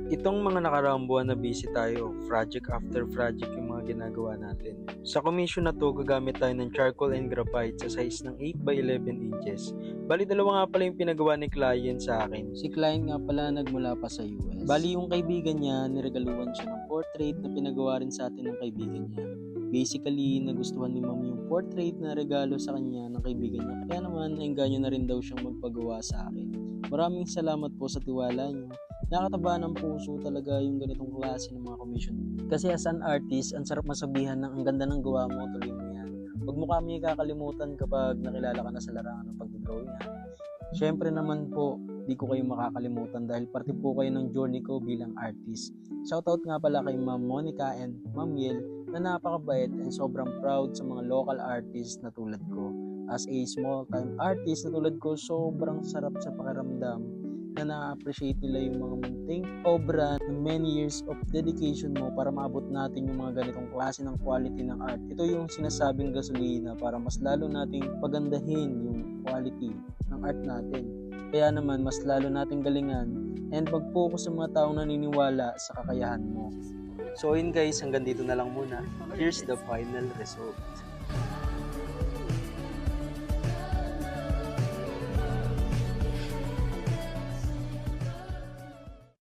Itong mga nakaraang buwan na busy tayo, project after project yung mga ginagawa natin. Sa commission na to, gagamit tayo ng charcoal and graphite sa size ng 8 by 11 inches. Bali, dalawa nga pala yung pinagawa ni client sa akin. Si client nga pala nagmula pa sa US. Bali, yung kaibigan niya, niregaluhan siya ng portrait na pinagawa rin sa atin ng kaibigan niya. Basically, nagustuhan ni ma'am yung portrait na regalo sa kanya ng kaibigan niya. Kaya naman, nainganyo na rin daw siyang magpagawa sa akin. Maraming salamat po sa tiwala niyo. Nakakataba ng puso talaga yung ganitong klase ng mga commission. Kasi as an artist, ang sarap masabihan ng ang ganda ng gawa mo, tuloy mo yan. Huwag mo kami kakalimutan kapag nakilala ka na sa larangan ng pag-drawing yan. Siyempre naman po, di ko kayo makakalimutan dahil parte po kayo ng journey ko bilang artist. Shoutout nga pala kay Ma'am Monica and Ma'am Yel na napakabait and sobrang proud sa mga local artists na tulad ko. As a small-time artist na tulad ko, sobrang sarap sa pakiramdam na na-appreciate nila yung mga munting obra ng many years of dedication mo para maabot natin yung mga ganitong klase ng quality ng art. Ito yung sinasabing gasolina para mas lalo nating pagandahin yung quality ng art natin. Kaya naman, mas lalo nating galingan and mag-focus sa mga taong naniniwala sa kakayahan mo. So yun guys, hanggang dito na lang muna. Here's the final result.